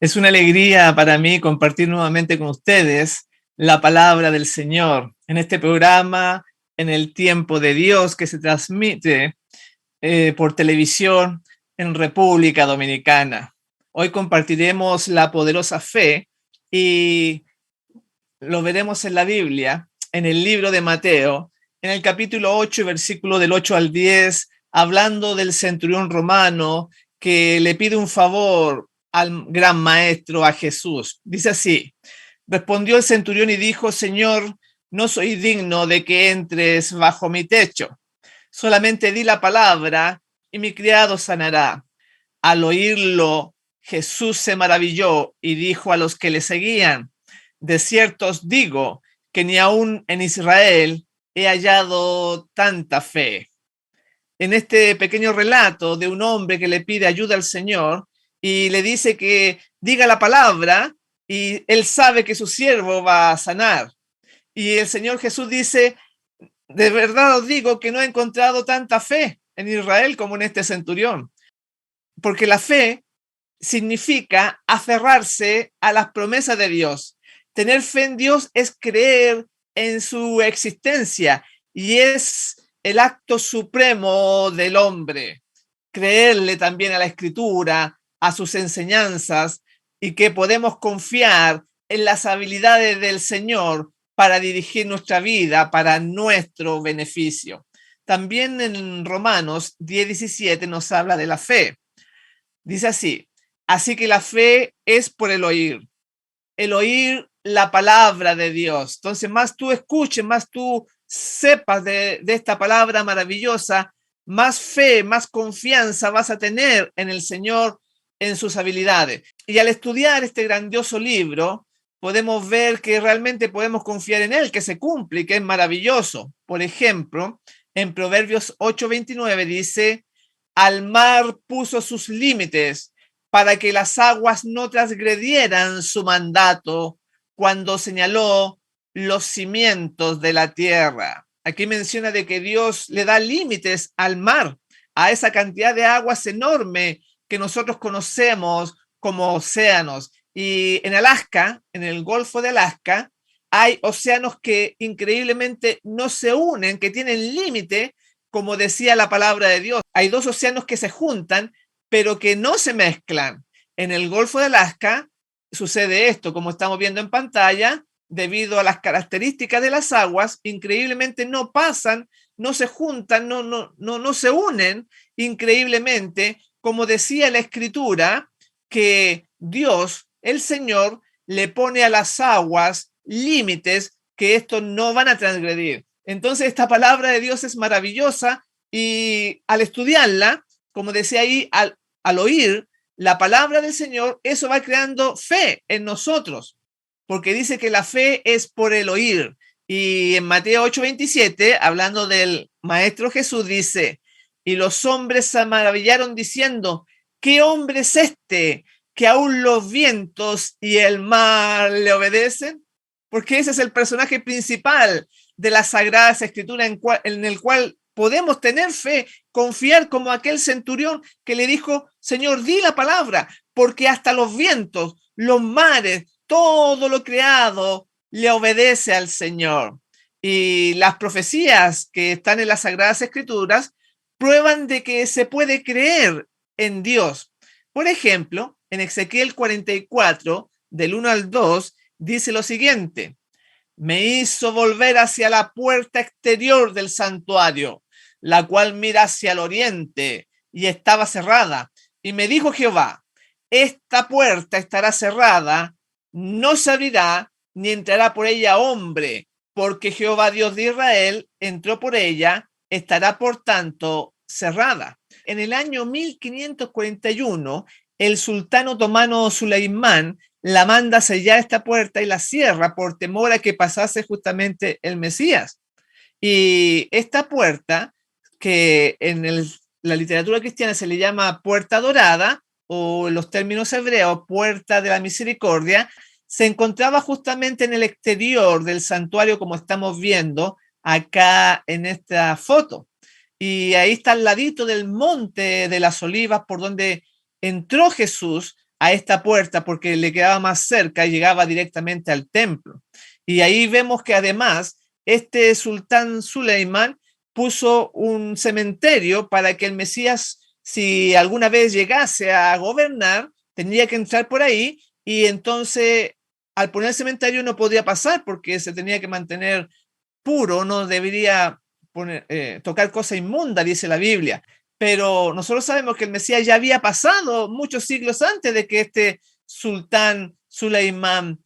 Es una alegría para mí compartir nuevamente con ustedes la palabra del Señor en este programa, en el tiempo de Dios que se transmite por televisión en República Dominicana. Hoy compartiremos la poderosa fe y lo veremos en la Biblia, en el libro de Mateo, en el capítulo 8, versículo del 8 al 10, hablando del centurión romano que le pide un favor al gran maestro, a Jesús. Dice así: respondió el centurión y dijo: Señor, no soy digno de que entres bajo mi techo. Solamente di la palabra y mi criado sanará. Al oírlo, Jesús se maravilló y dijo a los que le seguían: de cierto os digo que ni aún en Israel he hallado tanta fe. En este pequeño relato de un hombre que le pide ayuda al Señor y le dice que diga la palabra y él sabe que su siervo va a sanar. Y el Señor Jesús dice: de verdad os digo que no he encontrado tanta fe en Israel como en este centurión. Porque la fe significa aferrarse a las promesas de Dios. Tener fe en Dios es creer en su existencia y es el acto supremo del hombre. Creerle también a la Escritura, a sus enseñanzas, y que podemos confiar en las habilidades del Señor para dirigir nuestra vida para nuestro beneficio. También en Romanos 10:17 nos habla de la fe. Dice así: así que la fe es por el oír la palabra de Dios. Entonces, más tú escuches, más tú sepas de esta palabra maravillosa, más fe, más confianza vas a tener en el Señor, en sus habilidades. Y al estudiar este grandioso libro, podemos ver que realmente podemos confiar en él, que se cumple y que es maravilloso. Por ejemplo, en Proverbios 8:29 dice: al mar puso sus límites para que las aguas no transgredieran su mandato cuando señaló los cimientos de la tierra. Aquí menciona de que Dios le da límites al mar, a esa cantidad de aguas enorme que nosotros conocemos como océanos. Y en Alaska, en el Golfo de Alaska, hay océanos que increíblemente no se unen, que tienen límite, como decía la palabra de Dios. Hay dos océanos que se juntan, pero que no se mezclan. En el Golfo de Alaska sucede esto, como estamos viendo en pantalla, debido a las características de las aguas, increíblemente no pasan, no se juntan, no se unen, increíblemente, como decía la Escritura, que Dios, el Señor, le pone a las aguas límites que estos no van a transgredir. Entonces, esta palabra de Dios es maravillosa y al estudiarla, como decía ahí, al oír la palabra del Señor, eso va creando fe en nosotros, porque dice que la fe es por el oír. Y en Mateo 8:27, hablando del Maestro Jesús, dice: y los hombres se maravillaron diciendo: ¿qué hombre es este que aún los vientos y el mar le obedecen? Porque ese es el personaje principal de las Sagradas Escrituras en el cual podemos tener fe, confiar como aquel centurión que le dijo: Señor, di la palabra, porque hasta los vientos, los mares, todo lo creado le obedece al Señor. Y las profecías que están en las Sagradas Escrituras prueban de que se puede creer en Dios. Por ejemplo, en Ezequiel 44, del 1 al 2, dice lo siguiente: me hizo volver hacia la puerta exterior del santuario, la cual mira hacia el oriente, y estaba cerrada. Y me dijo Jehová: esta puerta estará cerrada, no se abrirá, ni entrará por ella hombre, porque Jehová Dios de Israel entró por ella, estará por tanto cerrada. En el año 1541, el sultán otomano Suleimán la manda a sellar esta puerta y la cierra por temor a que pasase justamente el Mesías. Y esta puerta, que en la literatura cristiana se le llama puerta dorada, o en los términos hebreos, puerta de la misericordia, se encontraba justamente en el exterior del santuario, como estamos viendo acá en esta foto. Y ahí está al ladito del monte de las olivas, por donde entró Jesús a esta puerta porque le quedaba más cerca y llegaba directamente al templo. Y ahí vemos que además este sultán Suleimán puso un cementerio para que el Mesías, si alguna vez llegase a gobernar, tendría que entrar por ahí, y entonces al poner el cementerio no podía pasar porque se tenía que mantener puro, no debería tocar cosa inmunda, dice la Biblia. Pero nosotros sabemos que el Mesías ya había pasado muchos siglos antes de que este sultán Suleimán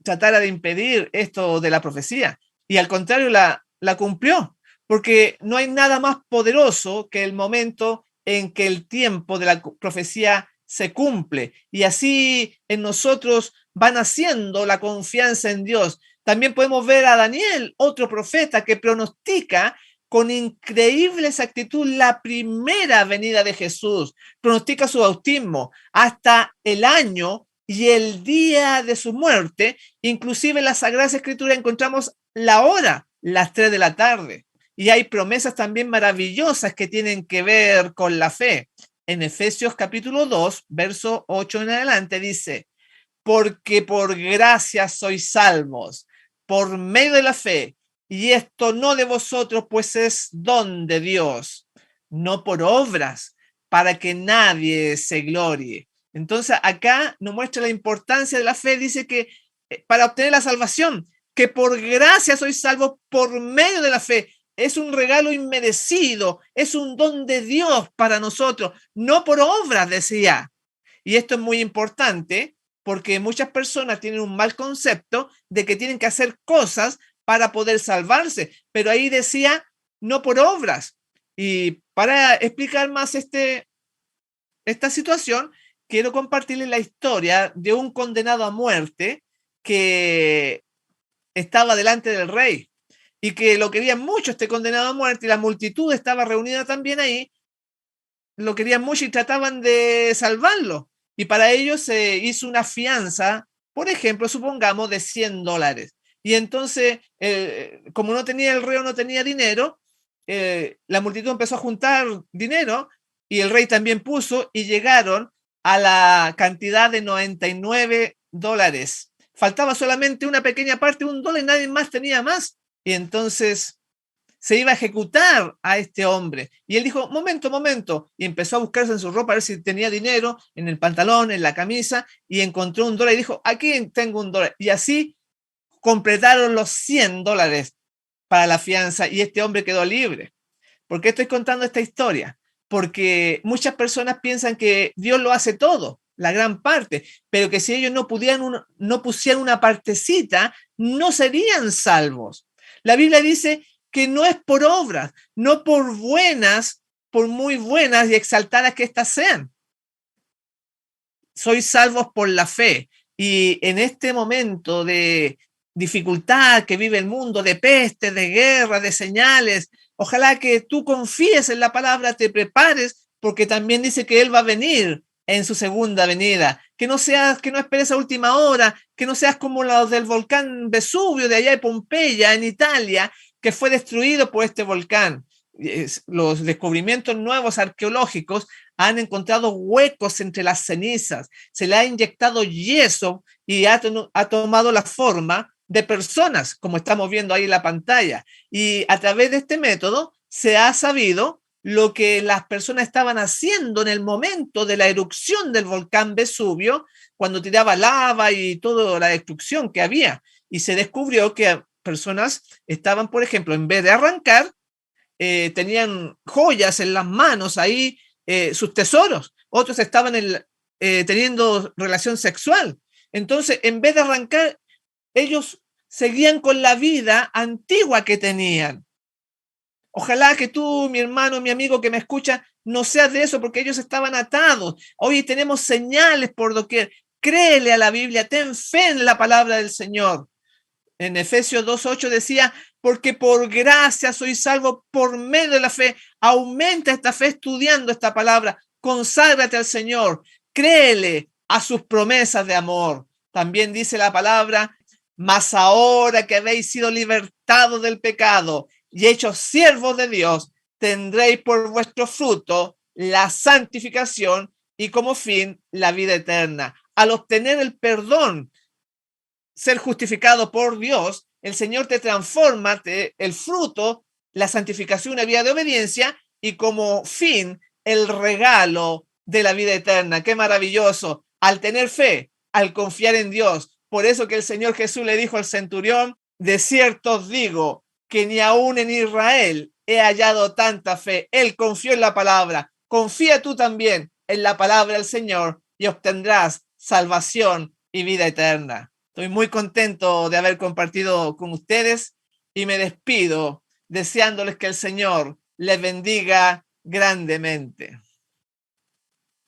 tratara de impedir esto de la profecía. Y al contrario, la cumplió, porque no hay nada más poderoso que el momento en que el tiempo de la profecía se cumple. Y así en nosotros va naciendo la confianza en Dios. También podemos ver a Daniel, otro profeta que pronostica con increíble exactitud la primera venida de Jesús, pronostica su bautismo hasta el año y el día de su muerte. Inclusive en la Sagrada Escritura encontramos la hora, las 3 de la tarde. Y hay promesas también maravillosas que tienen que ver con la fe. En Efesios capítulo 2, verso 8 en adelante dice: porque por gracia sois salvos, por medio de la fe, y esto no de vosotros, pues es don de Dios, no por obras, para que nadie se glorie. Entonces acá nos muestra la importancia de la fe. Dice que para obtener la salvación, que por gracia sois salvos por medio de la fe. Es un regalo inmerecido, es un don de Dios para nosotros, no por obras, decía. Y esto es muy importante porque muchas personas tienen un mal concepto de que tienen que hacer cosas para poder salvarse, pero ahí decía no por obras. Y para explicar más esta situación, quiero compartirles la historia de un condenado a muerte que estaba delante del rey y que lo querían mucho este condenado a muerte, y la multitud estaba reunida también ahí, lo querían mucho y trataban de salvarlo. Y para ello se hizo una fianza, por ejemplo, supongamos, de $100. Y entonces, como no tenía el reo, no tenía dinero, la multitud empezó a juntar dinero y el rey también puso, y llegaron a la cantidad de $99. Faltaba solamente una pequeña parte, $1, y nadie más tenía más. Y entonces se iba a ejecutar a este hombre. Y él dijo, momento, y empezó a buscarse en su ropa a ver si tenía dinero, en el pantalón, en la camisa, y encontró $1 y dijo, aquí tengo $1. Y así completaron los $100 para la fianza y este hombre quedó libre. ¿Por qué estoy contando esta historia? Porque muchas personas piensan que Dios lo hace todo, la gran parte, pero que si ellos no pusieran una partecita, no serían salvos. La Biblia dice que no es por obras, no por buenas, por muy buenas y exaltadas que éstas sean. Sois salvos por la fe. Y en este momento de dificultad que vive el mundo, de peste, de guerra, de señales, ojalá que tú confíes en la palabra, te prepares, porque también dice que Él va a venir en su segunda venida. Que no esperes a última hora, que no seas como los del volcán Vesubio de allá de Pompeya, en Italia, que fue destruido por este volcán. Los descubrimientos nuevos arqueológicos han encontrado huecos entre las cenizas, se le ha inyectado yeso y ha tomado la forma de personas, como estamos viendo ahí en la pantalla. Y a través de este método se ha sabido lo que las personas estaban haciendo en el momento de la erupción del volcán Vesubio, cuando tiraba lava y toda la destrucción que había. Y se descubrió que personas estaban, por ejemplo, en vez de arrancar, tenían joyas en las manos ahí, sus tesoros. Otros estaban teniendo relación sexual. Entonces, en vez de arrancar, ellos seguían con la vida antigua que tenían. Ojalá que tú, mi hermano, mi amigo que me escucha, no seas de eso, porque ellos estaban atados. Hoy tenemos señales por doquier. Créele a la Biblia, ten fe en la palabra del Señor. En Efesios 2:8 decía, porque por gracia soy salvo por medio de la fe. Aumenta esta fe estudiando esta palabra. Conságrate al Señor. Créele a sus promesas de amor. También dice la palabra, mas ahora que habéis sido libertados del pecado y hechos siervos de Dios, tendréis por vuestro fruto la santificación y como fin la vida eterna. Al obtener el perdón, ser justificado por Dios, el Señor te transforma, el fruto, la santificación, una vida de obediencia y como fin el regalo de la vida eterna. Qué maravilloso. Al tener fe, al confiar en Dios. Por eso que el Señor Jesús le dijo al centurión, de cierto os digo que ni aún en Israel he hallado tanta fe. Él confió en la palabra. Confía tú también en la palabra del Señor y obtendrás salvación y vida eterna. Estoy muy contento de haber compartido con ustedes y me despido deseándoles que el Señor les bendiga grandemente.